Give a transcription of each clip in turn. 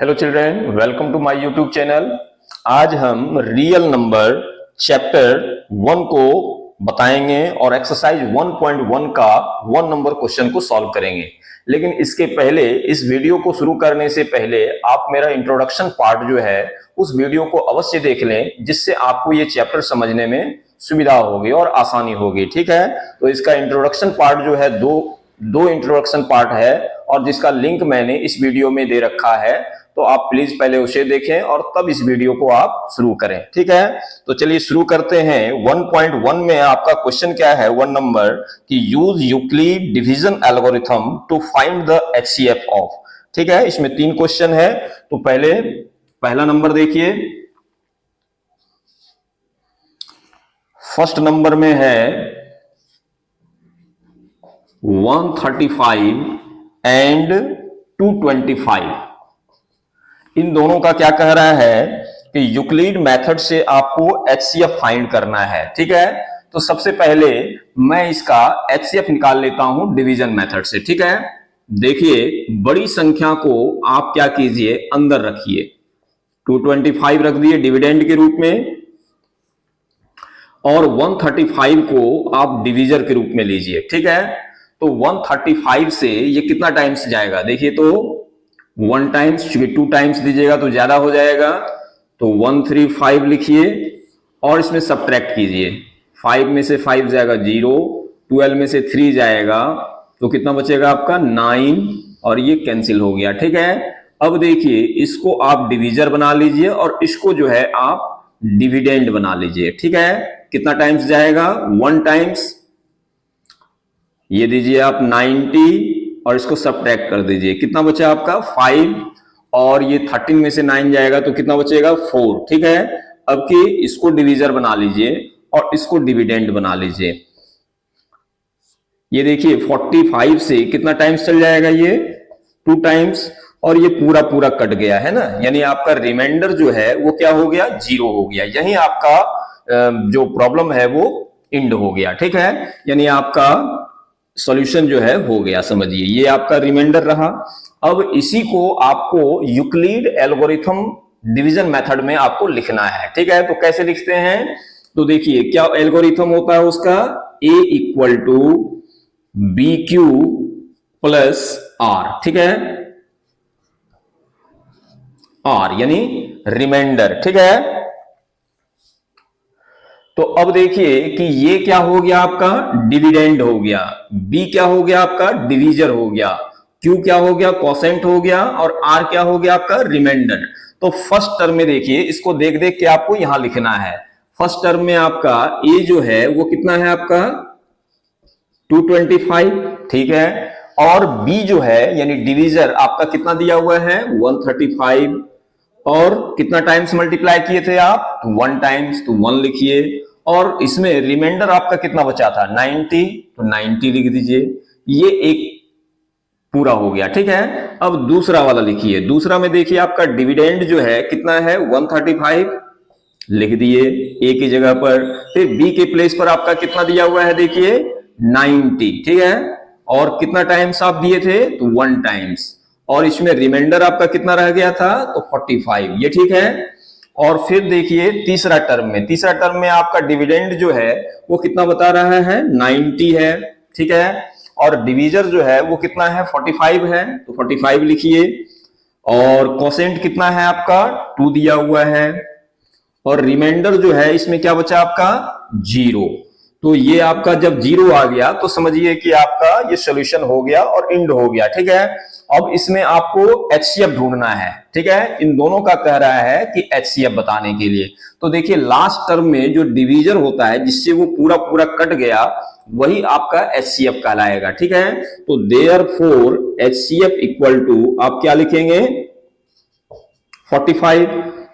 Hello children, welcome to my YouTube channel. आज हम real number chapter 1 को बताएंगे और एक्सरसाइज 1.1 का 1 नंबर क्वेश्चन को सॉल्व करेंगे। लेकिन इसके पहले, इस वीडियो को शुरू करने से पहले आप मेरा इंट्रोडक्शन पार्ट जो है उस वीडियो को अवश्य देख लें, जिससे आपको ये चैप्टर समझने में सुविधा होगी और आसानी होगी। ठीक है, तो इसका इंट्रोडक्शन पार्ट जो है दो इंट्रोडक्शन पार्ट है और जिसका लिंक मैंने इस वीडियो में दे रखा है, तो आप प्लीज पहले उसे देखें और तब इस वीडियो को आप शुरू करें। ठीक है, तो चलिए शुरू करते हैं। 1.1 में आपका क्वेश्चन क्या है 1 नंबर कि use Euclid division algorithm to find the HCF of. ठीक है, इसमें 3 क्वेश्चन है। तो पहला नंबर देखिए, फर्स्ट नंबर में है 135 एंड 225। इन दोनों का क्या कह रहा है कि यूक्लिड मेथड से आपको एचसीएफ फाइंड करना है। ठीक है, तो सबसे पहले मैं इसका एचसीएफ निकाल लेता हूं डिवीजन मेथड से। ठीक है, देखिए बड़ी संख्या को आप क्या कीजिए, अंदर रखिए। 225 रख दिए डिविडेंड के रूप में और 135 को आप डिवीजर के रूप में लीजिए। ठीक है, तो 135 से ये कितना टाइम्स जाएगा, देखिए तो 1 टाइम्स, चूंकि 2 टाइम्स दीजिएगा तो ज्यादा हो जाएगा, तो 135 लिखिए और इसमें सब्ट्रैक्ट कीजिए। 5 में से 5 जाएगा 0, 12 में से 3 जाएगा तो कितना बचेगा आपका 9 और ये कैंसिल हो गया। ठीक है, अब देखिए इसको आप डिवीजर बना लीजिए और इसको जो है आप डिविडेंड बना लीजिए। ठीक है, कितना टाइम्स जाएगा 1 टाइम्स, ये दीजिए आप 90 और इसको सब्ट्रैक्ट कर दीजिए, कितना बचा आपका 5 और ये 13 में से 9 जाएगा तो कितना बचेगा 4। ठीक है, अब कि इसको डिवीजर बना लीजिए और इसको डिविडेंड बना लीजिए। ये देखिए 45 से कितना टाइम्स चल जाएगा, ये 2 टाइम्स और ये पूरा पूरा कट गया है ना, यानी आपका रिमाइंडर जो है वो क्या हो गया, 0 हो गया। यही आपका जो प्रॉब्लम है वो इंड हो गया। ठीक है, यानी आपका सॉल्यूशन जो है हो गया, समझिए ये आपका रिमाइंडर रहा। अब इसी को आपको यूक्लिड एल्गोरिथम डिवीजन मेथड में आपको लिखना है। ठीक है, तो कैसे लिखते हैं, तो देखिए क्या एल्गोरिथम होता है उसका, A equal to B Q plus R. ठीक है, आर यानी रिमाइंडर। ठीक है, तो अब देखिए कि ये क्या हो गया आपका डिविडेंड हो गया, बी क्या हो गया आपका डिवीजर हो गया, क्यू क्या हो गया कोसेंट हो गया और आर क्या हो गया आपका रिमाइंडर। तो फर्स्ट टर्म में देखिए, इसको देख देख के आपको यहां लिखना है। फर्स्ट टर्म में आपका ए जो है वो कितना है आपका 225। ठीक है, और बी जो है यानी डिवीजर आपका कितना दिया हुआ है 135 और कितना टाइम्स मल्टीप्लाई किए थे आप 1 टाइम्स, तो 1 लिखिए और इसमें रिमाइंडर आपका कितना बचा था 90, तो 90 लिख दीजिए। ये एक पूरा हो गया। ठीक है, अब दूसरा वाला लिखिए। दूसरा में देखिए आपका डिविडेंड जो है कितना है 135 लिख दिए ए की जगह पर, फिर बी के प्लेस पर आपका कितना दिया हुआ है देखिए 90। ठीक है, और कितना टाइम्स आप दिए थे तो 1 टाइम्स और इसमें रिमाइंडर आपका कितना रह गया था तो 45। ये ठीक है, और फिर देखिए तीसरा टर्म में आपका डिविडेंड जो है वो कितना बता रहा है 90 है। ठीक है, और डिवीजर जो है वो कितना है 45 है, तो 45 लिखिए और कोसेंट कितना है आपका 2 दिया हुआ है और रिमाइंडर जो है इसमें क्या बचा आपका 0। तो ये आपका जब 0 आ गया तो समझिए कि आपका ये सॉल्यूशन हो गया और इंड हो गया। ठीक है, अब इसमें आपको एचसीएफ ढूंढना है। ठीक है, इन दोनों का कह रहा है कि एचसीएफ बताने के लिए, तो देखिए लास्ट टर्म में जो डिवीजर होता है जिससे वो पूरा पूरा कट गया वही आपका एचसीएफ कहलाएगा। ठीक है, तो देयरफॉर एचसीएफ इक्वल टू आप क्या लिखेंगे 45।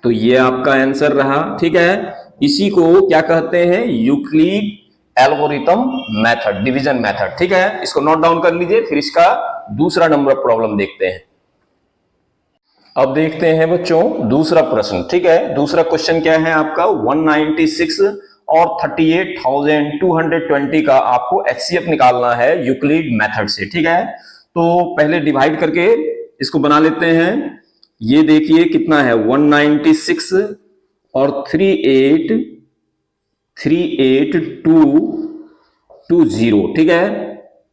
तो ये आपका आंसर रहा। ठीक है, इसी को क्या कहते हैं Euclid algorithm method, division method. ठीक है, इसको नोट डाउन कर लीजिए, फिर इसका दूसरा नंबर प्रॉब्लम देखते हैं। अब देखते हैं बच्चों दूसरा प्रश्न। ठीक है, दूसरा क्वेश्चन क्या है आपका 196 और 38,220 का आपको एचसीएफ निकालना है यूक्लिड मेथड से। ठीक है, तो पहले डिवाइड करके इसको बना लेते हैं। ये देखिए कितना है 196 और 38220, ठीक है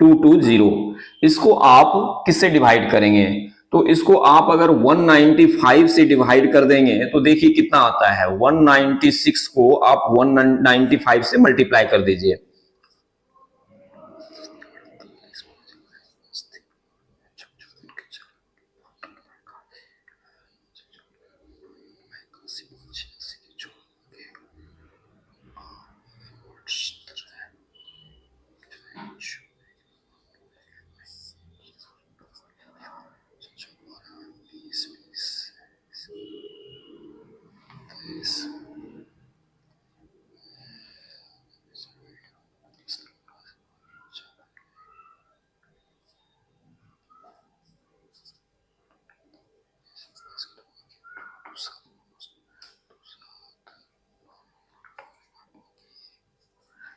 220। इसको आप किससे डिवाइड करेंगे? तो इसको आप अगर 195 से डिवाइड कर देंगे तो देखिए कितना आता है, 196 को आप 195 से मल्टीप्लाई कर दीजिए।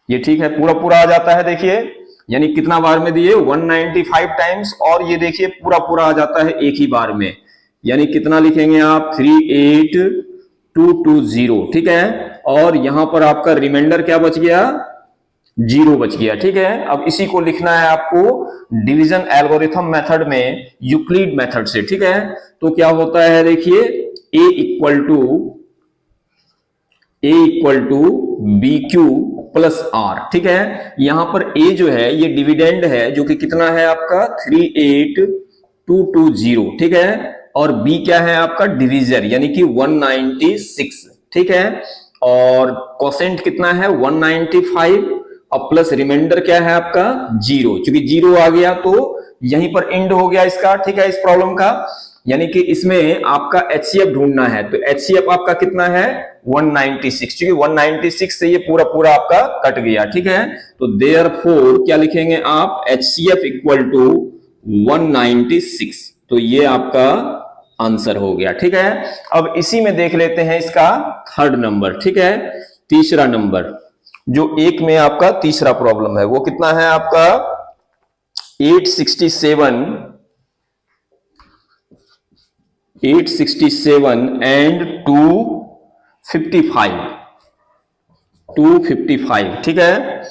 ये ठीक है, पूरा पूरा आ जाता है। देखिए यानी कितना बार में दिए 195 टाइम्स, और ये देखिए पूरा पूरा आ जाता है एक ही बार में। यानी कितना लिखेंगे आप 38220, ठीक है। और यहां पर आपका रिमाइंडर क्या बच गया, 0 बच गया, ठीक है। अब इसी को लिखना है आपको डिवीजन एल्गोरिथम मेथड में, यूक्लिड मेथड से, ठीक है। तो क्या होता है देखिए a equal to B Q plus R, ठीक है। यहां पर a जो है ये डिविडेंड है जो कि कितना है आपका 38220, ठीक है। और b क्या है आपका डिविजर यानी कि 196, ठीक है। और कोसेंट कितना है 195 और प्लस रिमाइंडर क्या है आपका 0, क्योंकि 0 आ गया तो यहीं पर एंड हो गया इसका, ठीक है, इस प्रॉब्लम का। यानी कि इसमें आपका HCF ढूंढना है, तो HCF आपका कितना है 196, क्योंकि 196 से ये पूरा पूरा आपका कट गया, ठीक है। तो देयरफॉर क्या लिखेंगे आप HCF इक्वल टू 196, तो ये आपका आंसर हो गया, ठीक है। अब इसी में देख लेते हैं इसका थर्ड नंबर, ठीक है, तीसरा नंबर जो एक में आपका तीसरा प्रॉब्लम है वो कितना है आपका 867 एंड 255, ठीक है।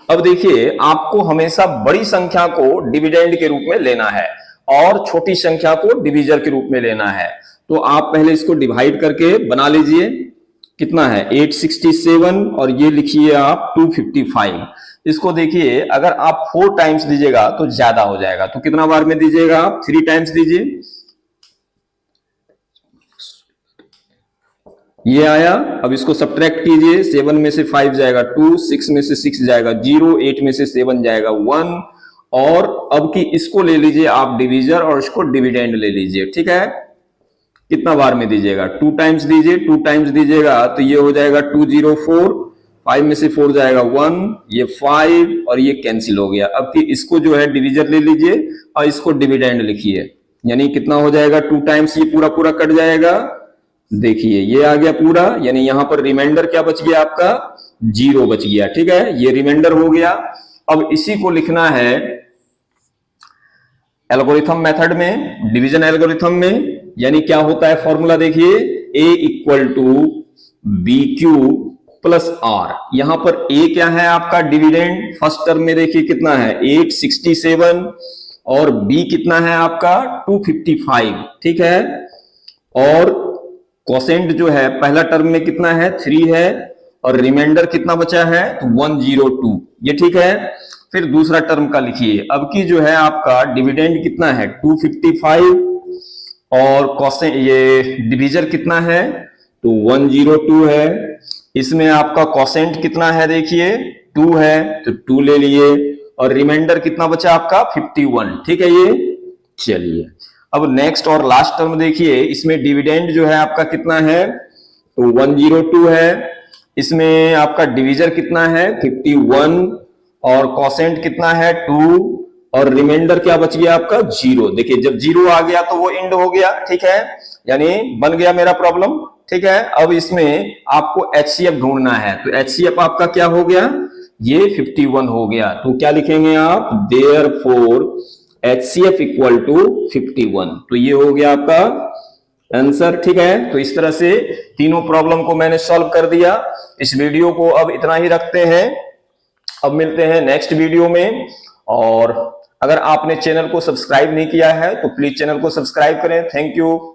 अब देखिए आपको हमेशा बड़ी संख्या को डिविडेंड के रूप में लेना है और छोटी संख्या को डिविजर के रूप में लेना है। तो आप पहले इसको डिवाइड करके बना लीजिए, कितना है 867 और ये लिखिए आप 255। इसको देखिए अगर आप 4 टाइम्स दीजिएगा तो ज्यादा हो जाएगा, तो कितना बार में दीजिएगा आप 3 टाइम्स दीजिए। ये आया, अब इसको सब्ट्रैक्ट कीजिए, 7 में से 5 जाएगा 2, 6 में से 6 जाएगा 0, 8 में से 7 जाएगा 1। और अब की इसको ले लीजिए आप डिविजर और इसको डिविडेंड ले लीजिए, ठीक है। कितना बार में दीजिएगा 2 टाइम्स दीजिए, 2 टाइम्स दीजिएगा तो ये हो जाएगा 204, 5 में से 4 जाएगा 1, ये 5 और ये कैंसिल हो गया। अब कि इसको जो है डिविजर ले लीजिए और इसको डिविडेंड लिखिए, यानी कितना हो जाएगा 2 टाइम्स ये पूरा पूरा कट जाएगा। देखिए ये आ गया पूरा, यानी यहां पर रिमाइंडर क्या बच गया आपका 0 बच गया, ठीक है, ये रिमाइंडर हो गया। अब इसी को लिखना है एल्गोरिथम मेथड में, डिवीजन एल्गोरिथम में। यानी क्या होता है फॉर्मूला देखिए a equal to B Q plus R. यहां पर a क्या है आपका डिविडेंड, फर्स्ट टर्म में देखिए कितना है 867 और b कितना है आपका 255, ठीक है। और कोसेंट जो है पहला टर्म में कितना है 3 है और रिमाइंडर कितना बचा है 102, ये ठीक है। फिर दूसरा टर्म का लिखिए, अब की जो है आपका डिविडेंड कितना है 255 और कोसेंट ये डिविजर कितना है तो 102 है। इसमें आपका कोसेंट कितना है देखिए 2 है तो 2 ले लिए और रिमाइंडर कितना बचा आपका 51, ठीक है। ये चलिए अब नेक्स्ट और लास्ट टर्म देखिए, इसमें डिविडेंड जो है आपका कितना है तो 102 है। इसमें आपका डिविजर कितना है 51 और कोसेंट कितना है 2 और रिमाइंडर क्या बच गया आपका 0। देखिए जब 0 आ गया तो वो एंड हो गया, ठीक है, यानी बन गया मेरा प्रॉब्लम, ठीक है। अब इसमें आपको HCF ढूंढना है, तो HCF आपका क्या हो गया ये 51 हो गया। तो क्या लिखेंगे आप देयरफॉर HCF इक्वल टू 51, तो ये हो गया आपका आंसर। ठीक है, तो इस तरह से तीनों प्रॉब्लम को मैंने सॉल्व कर दिया। इस वीडियो को अब इतना ही रखते हैं, अब मिलते हैं नेक्स्ट वीडियो में। और अगर आपने चैनल को सब्सक्राइब नहीं किया है तो प्लीज चैनल को सब्सक्राइब करें। Thank you.